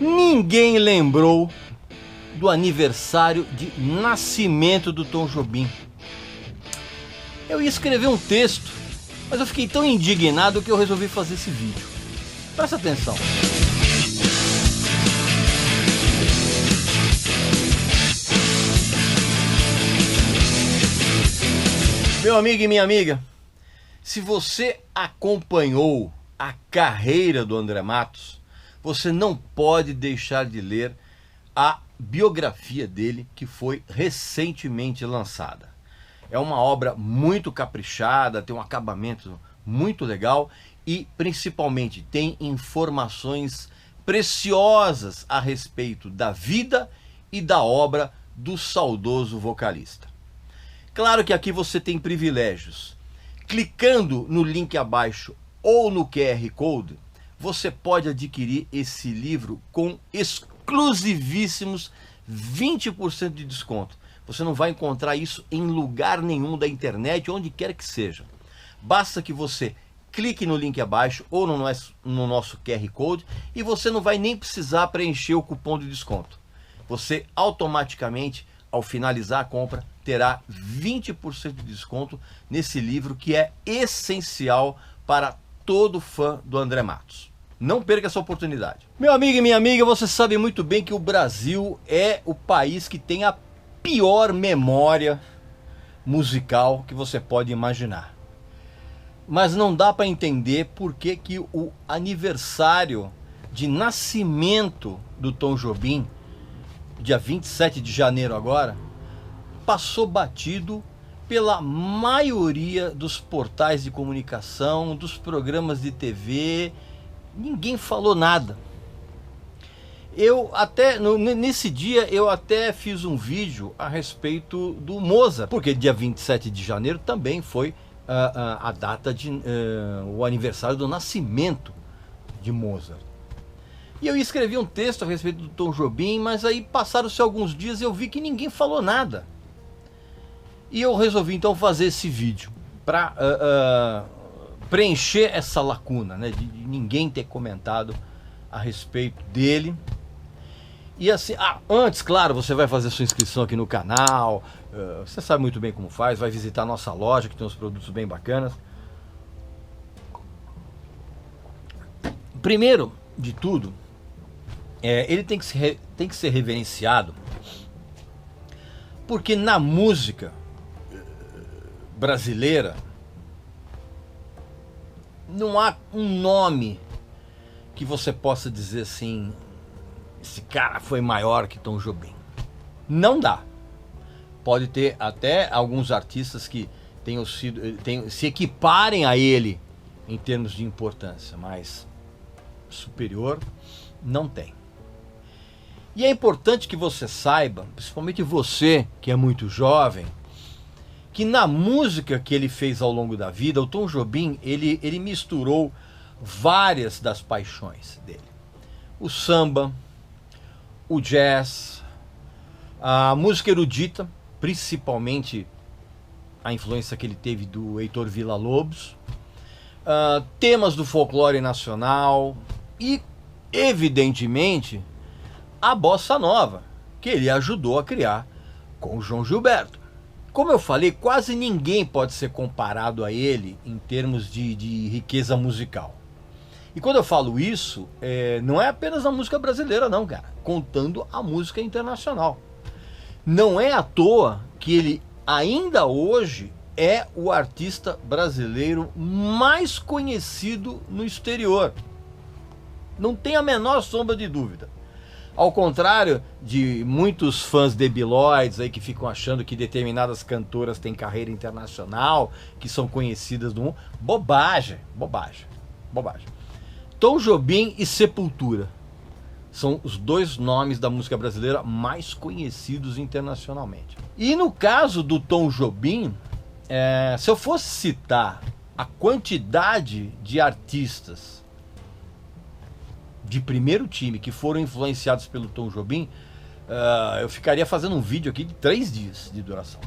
ninguém lembrou do aniversário de nascimento do Tom Jobim. Eu ia escrever um texto, mas eu fiquei tão indignado que eu resolvi fazer esse vídeo. Presta atenção. Meu amigo e minha amiga, se você acompanhou a carreira do André Matos, você não pode deixar de ler a biografia dele, que foi recentemente lançada. É uma obra muito caprichada, tem um acabamento muito legal e principalmente tem informações preciosas a respeito da vida e da obra do saudoso vocalista. Claro que aqui você tem privilégios. Clicando no link abaixo ou no QR Code, você pode adquirir esse livro com exclusivíssimos 20% de desconto. Você não vai encontrar isso em lugar nenhum da internet, onde quer que seja. Basta que você clique no link abaixo ou no nosso QR Code e você não vai nem precisar preencher o cupom de desconto. Você automaticamente, ao finalizar a compra, terá 20% de desconto nesse livro que é essencial para todo fã do André Matos. Não perca essa oportunidade. Meu amigo e minha amiga, você sabe muito bem que o Brasil é o país que tem a pior memória musical que você pode imaginar. Mas não dá para entender por que o aniversário de nascimento do Tom Jobim, dia 27 de janeiro agora, passou batido pela maioria dos portais de comunicação, dos programas de TV. Ninguém falou nada. Nesse dia eu até fiz um vídeo a respeito do Mozart, porque dia 27 de janeiro também foi a data o aniversário do nascimento de Mozart. E eu escrevi um texto a respeito do Tom Jobim, mas aí passaram-se alguns dias e eu vi que ninguém falou nada. E eu resolvi então fazer esse vídeo para preencher essa lacuna, né, de ninguém ter comentado a respeito dele. E assim, antes, claro, você vai fazer sua inscrição aqui no canal, você sabe muito bem como faz, vai visitar a nossa loja que tem uns produtos bem bacanas. Primeiro de tudo, ele tem que ser reverenciado, porque na música brasileira não há um nome que você possa dizer assim, esse cara foi maior que Tom Jobim. Não dá. Pode ter até alguns artistas que se equiparem a ele em termos de importância, mas superior não tem. E é importante que você saiba, principalmente você que é muito jovem, que na música que ele fez ao longo da vida, o Tom Jobim, ele misturou várias das paixões dele. O samba, o jazz, a música erudita, principalmente a influência que ele teve do Heitor Villa-Lobos, temas do folclore nacional e, evidentemente, a bossa nova, que ele ajudou a criar com o João Gilberto. Como eu falei, quase ninguém pode ser comparado a ele em termos de riqueza musical. E quando eu falo isso, não é apenas na música brasileira não, cara, contando a música internacional. Não é à toa que ele ainda hoje é o artista brasileiro mais conhecido no exterior. Não tem a menor sombra de dúvida. Ao contrário de muitos fãs debilóides aí que ficam achando que determinadas cantoras têm carreira internacional, que são conhecidas no mundo. Bobagem, bobagem, bobagem. Tom Jobim e Sepultura são os dois nomes da música brasileira mais conhecidos internacionalmente. E no caso do Tom Jobim, se eu fosse citar a quantidade de artistas de primeiro time que foram influenciados pelo Tom Jobim, eu ficaria fazendo um vídeo aqui de 3 dias de duração.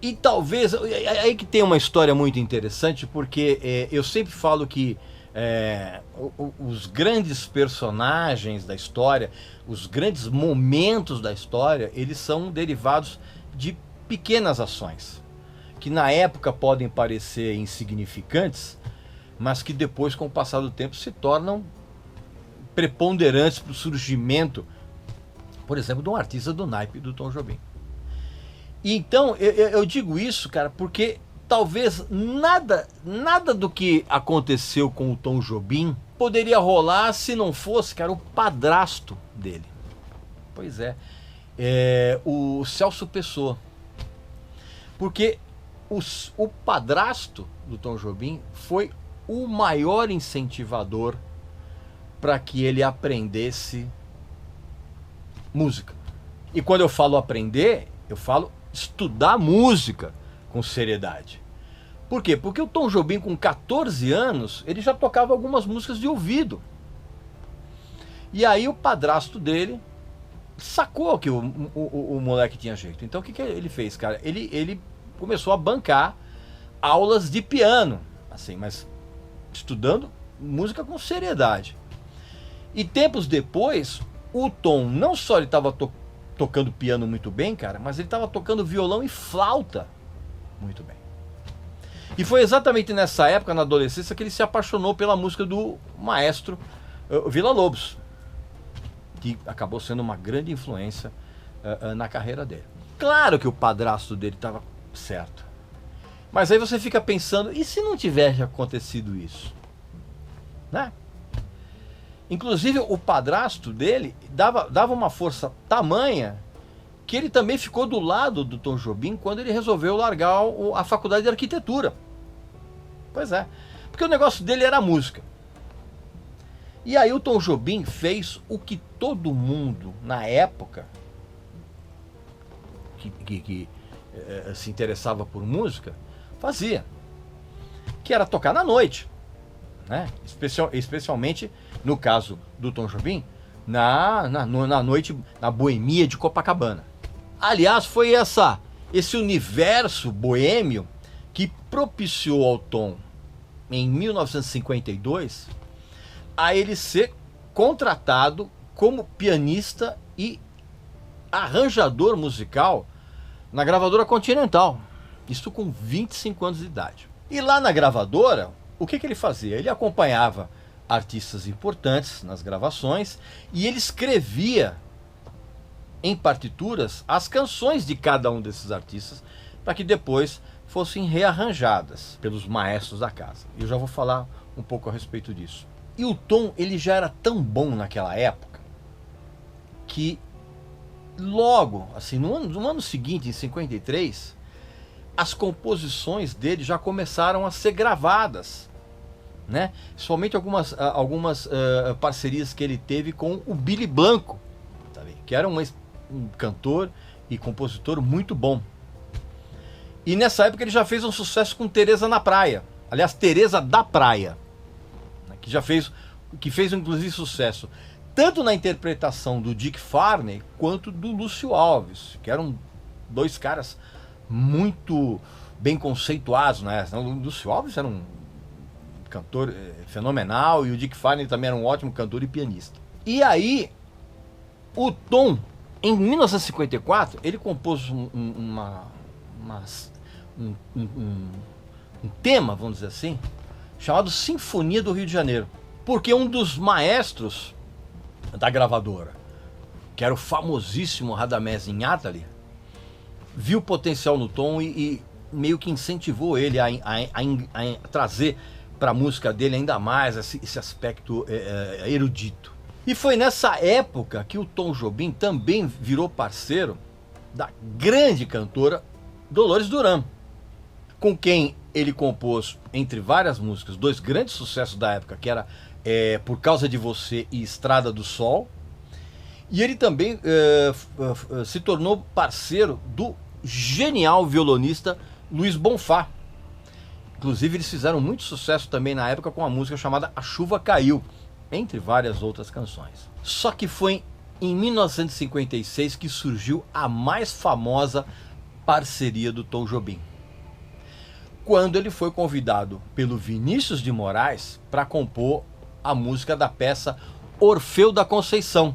E talvez, aí que tem uma história muito interessante, porque eu sempre falo que Os grandes personagens da história, os grandes momentos da história, eles são derivados de pequenas ações, que na época podem parecer insignificantes, mas que depois, com o passar do tempo, se tornam preponderantes para o surgimento, por exemplo, de um artista do naipe do Tom Jobim. E então, eu digo isso, cara, porque talvez nada do que aconteceu com o Tom Jobim poderia rolar se não fosse, cara, o padrasto dele. Pois é, o Celso Pessoa. Porque o padrasto do Tom Jobim foi o maior incentivador para que ele aprendesse música. E quando eu falo aprender, eu falo estudar música com seriedade. Por quê? Porque o Tom Jobim, com 14 anos, ele já tocava algumas músicas de ouvido. E aí o padrasto dele sacou que o moleque tinha jeito. Então o que ele fez, cara? Ele começou a bancar aulas de piano, assim, mas estudando música com seriedade. E tempos depois, o Tom, não só ele estava tocando piano muito bem, cara, mas ele estava tocando violão e flauta muito bem. E foi exatamente nessa época, na adolescência, que ele se apaixonou pela música do maestro Villa-Lobos, que acabou sendo uma grande influência na carreira dele. Claro que o padrasto dele estava certo, mas aí você fica pensando, e se não tivesse acontecido isso? Né? Inclusive o padrasto dele dava uma força tamanha que ele também ficou do lado do Tom Jobim quando ele resolveu largar a faculdade de arquitetura. Pois é, porque o negócio dele era a música. E aí o Tom Jobim fez o que todo mundo na época que se interessava por música fazia, que era tocar na noite, né? Especialmente no caso do Tom Jobim, na noite, na boemia de Copacabana. Aliás, foi esse universo boêmio que propiciou ao Tom, em 1952, a ele ser contratado como pianista e arranjador musical na gravadora Continental. Isso com 25 anos de idade. E lá na gravadora, o que ele fazia? Ele acompanhava artistas importantes nas gravações e ele escrevia em partituras as canções de cada um desses artistas para que depois fossem rearranjadas pelos maestros da casa. Eu já vou falar um pouco a respeito disso. E o Tom, ele já era tão bom naquela época que logo, assim, no ano seguinte, em 53, as composições dele já começaram a ser gravadas, né? Somente algumas parcerias que ele teve com o Billy Blanco, sabe? Que era um cantor e compositor muito bom. E nessa época ele já fez um sucesso com Teresa na Praia. Aliás, Teresa da Praia, né? Que fez inclusive sucesso tanto na interpretação do Dick Farney quanto do Lúcio Alves, que eram dois caras muito bem conceituados, né? O Lúcio Alves era um cantor fenomenal e o Dick Farney também era um ótimo cantor e pianista. E aí, o Tom, em 1954, ele compôs um tema, vamos dizer assim, chamado Sinfonia do Rio de Janeiro, porque um dos maestros da gravadora, que era o famosíssimo Radamés Inátali, viu potencial no Tom e meio que incentivou ele a trazer para a música dele ainda mais esse aspecto erudito. E foi nessa época que o Tom Jobim também virou parceiro da grande cantora Dolores Duran, com quem ele compôs, entre várias músicas, dois grandes sucessos da época, que era Por Causa de Você e Estrada do Sol. E ele também se tornou parceiro do genial violonista Luiz Bonfá. Inclusive eles fizeram muito sucesso também na época com a música chamada A Chuva Caiu, entre várias outras canções. Só que foi em 1956 que surgiu a mais famosa parceria do Tom Jobim. quando ele foi convidado pelo Vinícius de Moraes para compor a música da peça Orfeu da Conceição,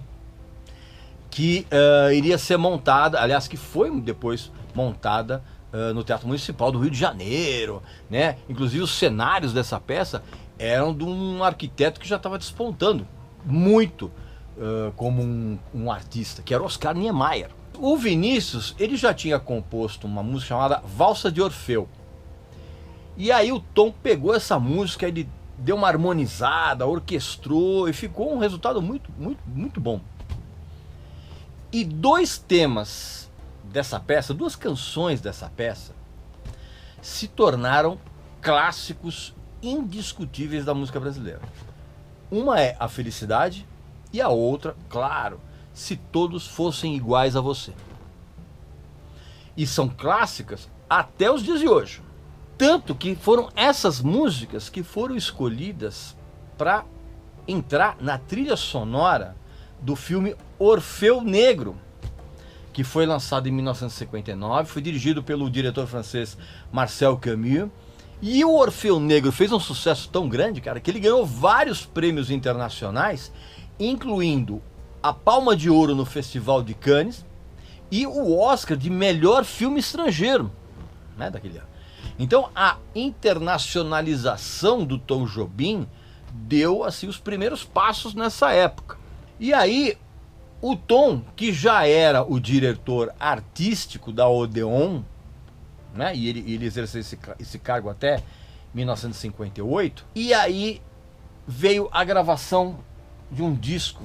que iria ser montada, aliás, que foi depois montada no Teatro Municipal do Rio de Janeiro, né? Inclusive os cenários dessa peça eram de um arquiteto que já estava despontando muito como um artista, que era Oscar Niemeyer. O Vinícius, ele já tinha composto uma música chamada Valsa de Orfeu. E aí o Tom pegou essa música, ele deu uma harmonizada, orquestrou e ficou um resultado muito, muito, muito bom. E dois temas dessa peça, duas canções dessa peça, se tornaram clássicos indiscutíveis da música brasileira. Uma é A Felicidade e a outra, claro, Se Todos Fossem Iguais a Você. E são clássicas até os dias de hoje. Tanto que foram essas músicas que foram escolhidas para entrar na trilha sonora do filme Orfeu Negro, que foi lançado em 1959, foi dirigido pelo diretor francês Marcel Camus. E o Orfeu Negro fez um sucesso tão grande, cara, que ele ganhou vários prêmios internacionais, incluindo a Palma de Ouro no Festival de Cannes e o Oscar de melhor filme estrangeiro, né, daquele ano. Então a internacionalização do Tom Jobim deu assim os primeiros passos nessa época. E aí o Tom, que já era o diretor artístico da Odeon, né, e ele exerceu esse cargo até 1958, e aí veio a gravação de um disco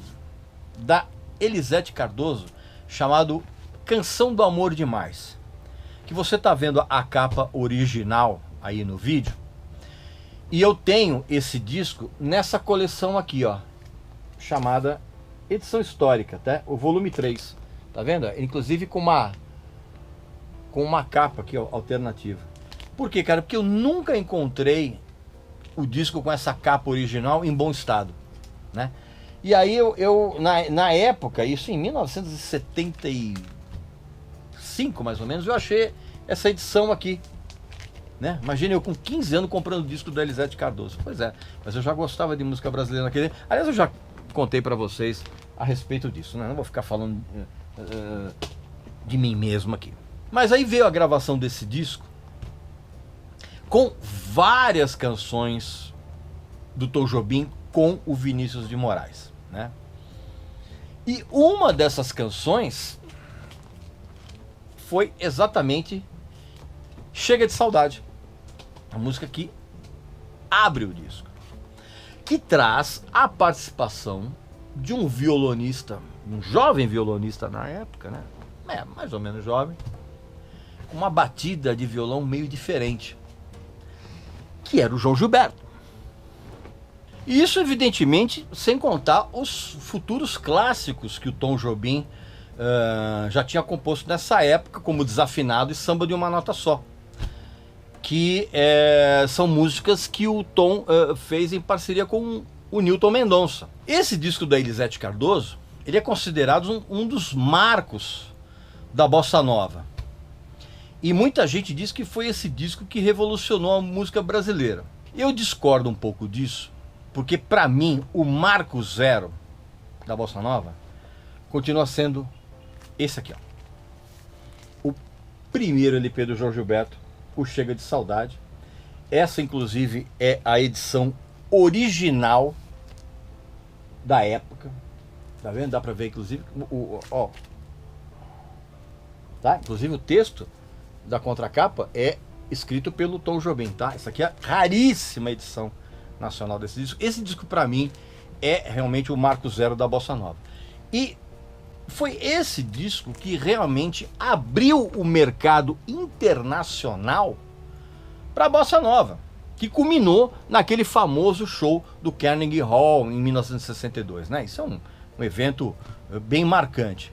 da Elisete Cardoso chamado Canção do Amor Demais, que você está vendo a capa original aí no vídeo. E eu tenho esse disco nessa coleção aqui, ó, chamada Edição Histórica, tá? O volume 3, tá vendo? Inclusive com uma capa aqui, ó, alternativa. Por quê, cara? Porque eu nunca encontrei o disco com essa capa original em bom estado, né? E aí na época, isso em 1975 mais ou menos, eu achei essa edição aqui, né? Imagina eu com 15 anos comprando o disco da Elisete Cardoso. Pois é, mas eu já gostava de música brasileira naquele. Aliás, eu já contei para vocês a respeito disso, né? Não vou ficar falando de mim mesmo aqui. Mas aí veio a gravação desse disco com várias canções do Tom Jobim com o Vinícius de Moraes, né? E uma dessas canções foi exatamente Chega de Saudade, a música que abre o disco, que traz a participação de um violonista, um jovem violonista na época, né? Mais ou menos jovem, com uma batida de violão meio diferente, que era o João Gilberto. E isso, evidentemente, sem contar os futuros clássicos que o Tom Jobim já tinha composto nessa época, como Desafinado e Samba de uma Nota Só, que são músicas que o Tom fez em parceria com o Newton Mendonça. Esse disco da Elisete Cardoso, ele é considerado um dos marcos da Bossa Nova. E muita gente diz que foi esse disco que revolucionou a música brasileira. Eu discordo um pouco disso, porque para mim o marco zero da Bossa Nova continua sendo esse aqui, ó. O primeiro LP do João Gilberto, o Chega de Saudade. Essa inclusive é a edição original da época. Tá vendo? Dá pra ver inclusive ó. Tá? Inclusive o texto da contracapa é escrito pelo Tom Jobim, tá? Essa aqui é a raríssima edição nacional desse disco. Esse disco para mim é realmente o marco zero da Bossa Nova. E foi esse disco que realmente abriu o mercado internacional para a Bossa Nova, que culminou naquele famoso show do Carnegie Hall em 1962, né? Isso é um evento bem marcante.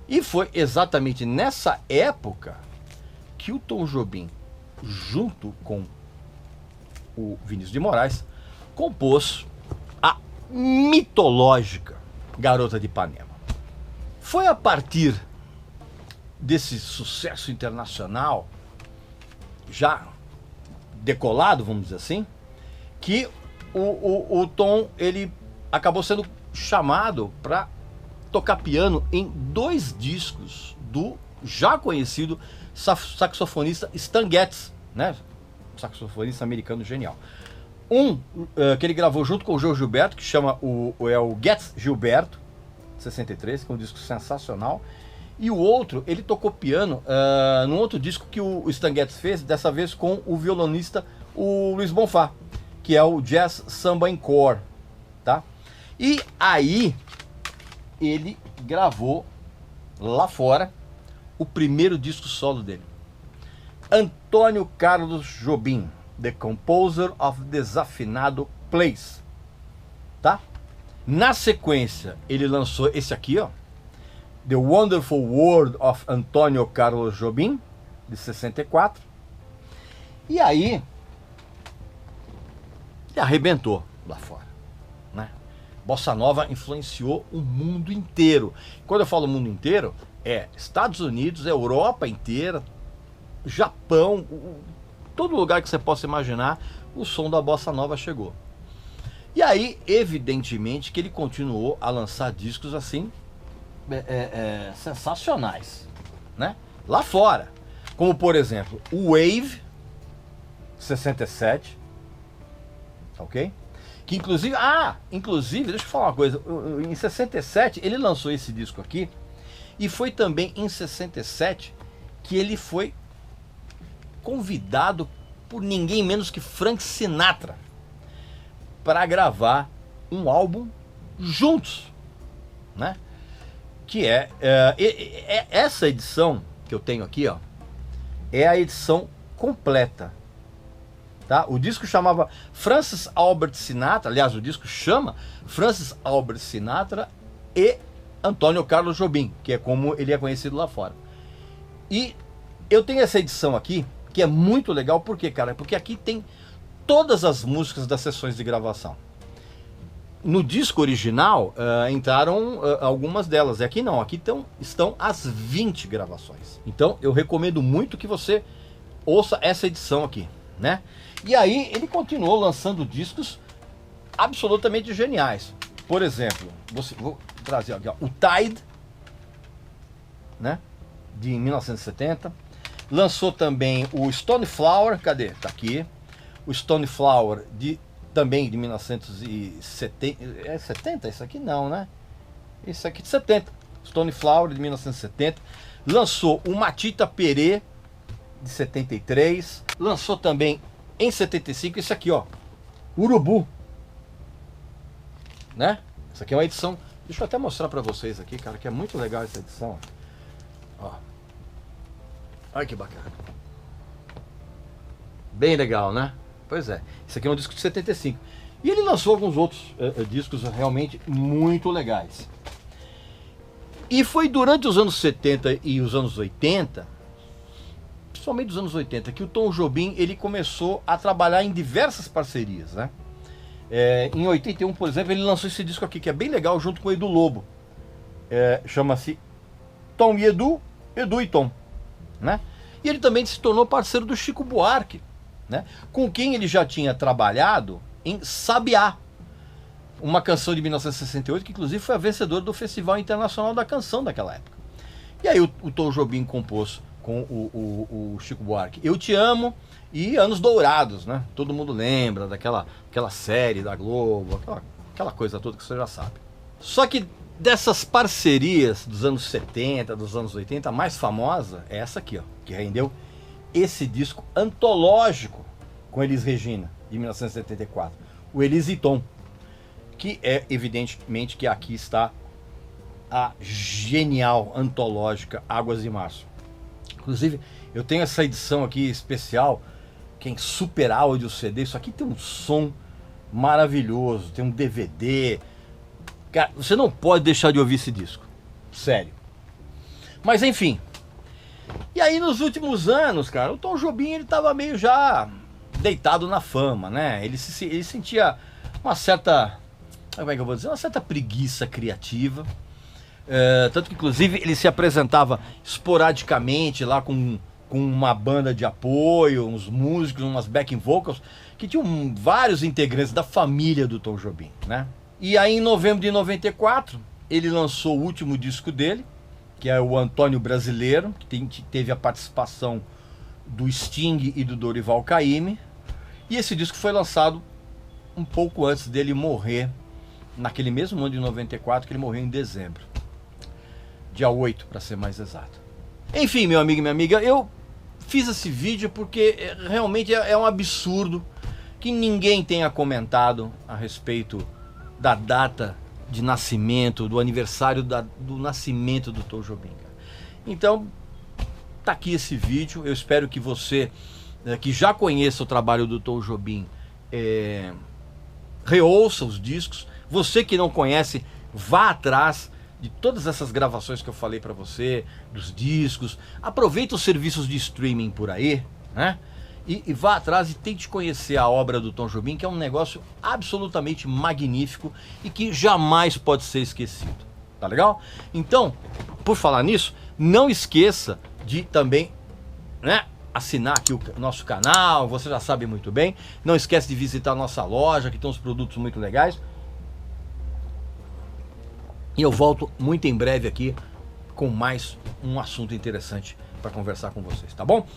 E foi exatamente nessa época que o Tom Jobim, junto com o Vinícius de Moraes, compôs a mitológica Garota de Ipanema. Foi a partir desse sucesso internacional, já decolado, vamos dizer assim, que o Tom, ele acabou sendo chamado para tocar piano em 2 discos do já conhecido saxofonista Stan Getz, né? Saxofonista americano genial. Que ele gravou junto com o João Gilberto, que chama o Getz Gilberto, 63, que é um disco sensacional. E o outro, ele tocou piano num outro disco que o Stan Getz fez, dessa vez com o violonista, o Luiz Bonfá, que é o Jazz Samba Encore, tá? E aí, ele gravou lá fora o primeiro disco solo dele. Antônio Carlos Jobim, The Composer of Desafinado Plays, tá? Na sequência, ele lançou esse aqui, ó, The Wonderful World of Antônio Carlos Jobim, de 64. E aí, ele arrebentou lá fora, né? Bossa Nova influenciou o mundo inteiro. Quando eu falo mundo inteiro, é Estados Unidos, Europa inteira, Japão, todo lugar que você possa imaginar, o som da Bossa Nova chegou. E aí, evidentemente, que ele continuou a lançar discos assim, sensacionais, né? Lá fora. Como, por exemplo, o Wave, 67, ok? Que inclusive, deixa eu falar uma coisa, em 67 ele lançou esse disco aqui, e foi também em 67 que ele foi convidado por ninguém menos que Frank Sinatra para gravar um álbum juntos, né? Que essa edição que eu tenho aqui, ó, é a edição completa, tá? O disco chamava Francis Albert Sinatra, aliás, o disco chama Francis Albert Sinatra e Antônio Carlos Jobim, que é como ele é conhecido lá fora. E eu tenho essa edição aqui, que é muito legal, por quê, cara? Porque aqui tem todas as músicas das sessões de gravação. No disco original entraram algumas delas, e aqui não, aqui estão as 20 gravações. Então eu recomendo muito que você ouça essa edição aqui, né? E aí ele continuou lançando discos absolutamente geniais. Por exemplo, vou trazer aqui, ó, o Tide, né? De 1970. Lançou também o Stone Flower, cadê? Tá aqui. O Stone Flower também de 1970. É 70? Isso aqui não, né? Isso aqui de 70. Stone Flower de 1970. Lançou o Matita Perê de 73. Lançou também em 75 esse aqui, ó, Urubu, né? Essa aqui é uma edição. Deixa eu até mostrar pra vocês aqui, cara, que é muito legal essa edição. Ó. Olha que bacana. Bem legal, né? Pois é. Esse aqui é um disco de 75. E ele lançou alguns outros discos realmente muito legais. E foi durante os anos 70 e os anos 80, principalmente dos anos 80, que o Tom Jobim ele começou a trabalhar em diversas parcerias, né? Em 81, por exemplo, ele lançou esse disco aqui, que é bem legal, junto com o Edu Lobo. Chama-se Tom e Edu, Edu e Tom, né? E ele também se tornou parceiro do Chico Buarque, né? Com quem ele já tinha trabalhado em Sabiá, uma canção de 1968, que inclusive foi a vencedora do Festival Internacional da Canção daquela época. E aí o Tom Jobim compôs com o Chico Buarque Eu Te Amo e Anos Dourados, né? Todo mundo lembra daquela série da Globo, aquela coisa toda que você já sabe. Só que dessas parcerias dos anos 70, dos anos 80, a mais famosa é essa aqui, ó, que rendeu esse disco antológico com Elis Regina, de 1974, o Elis e Tom, que é evidentemente que aqui está a genial antológica Águas de Março. Inclusive, eu tenho essa edição aqui especial, que é em super áudio CD. Isso aqui tem um som maravilhoso, tem um DVD. Cara, você não pode deixar de ouvir esse disco. Sério. Mas enfim. E aí nos últimos anos, cara, o Tom Jobim ele tava meio já deitado na fama, né? Ele sentia uma certa, como é que eu vou dizer? Uma certa preguiça criativa. Tanto que inclusive ele se apresentava esporadicamente lá com com uma banda de apoio, uns músicos, umas backing vocals, que tinham vários integrantes da família do Tom Jobim, né? E aí em novembro de 94, ele lançou o último disco dele, que é o Antônio Brasileiro, que teve a participação do Sting e do Dorival Caymmi, e esse disco foi lançado um pouco antes dele morrer, naquele mesmo ano de 94, que ele morreu em dezembro. Dia 8, para ser mais exato. Enfim, meu amigo e minha amiga, eu fiz esse vídeo porque realmente é um absurdo que ninguém tenha comentado a respeito da data de nascimento, do aniversário do nascimento do Tom Jobim. Então, tá aqui esse vídeo. Eu espero que você, que já conheça o trabalho do Tom Jobim, reouça os discos. Você que não conhece, vá atrás de todas essas gravações que eu falei para você, dos discos. Aproveita os serviços de streaming por aí, né? E vá atrás e tente conhecer a obra do Tom Jobim, que é um negócio absolutamente magnífico e que jamais pode ser esquecido. Tá legal? Então, por falar nisso, não esqueça de também, né, assinar aqui o nosso canal. Você já sabe muito bem. Não esquece de visitar a nossa loja, que tem uns produtos muito legais. E eu volto muito em breve aqui com mais um assunto interessante para conversar com vocês, tá bom?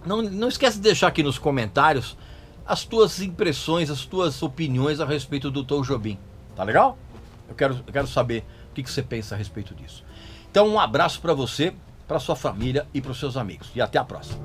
Não esquece de deixar aqui nos comentários as tuas impressões, as tuas opiniões a respeito do Tom Jobim, tá legal? Eu quero saber o que você pensa a respeito disso. Então um abraço para você, para sua família e para os seus amigos. E até a próxima.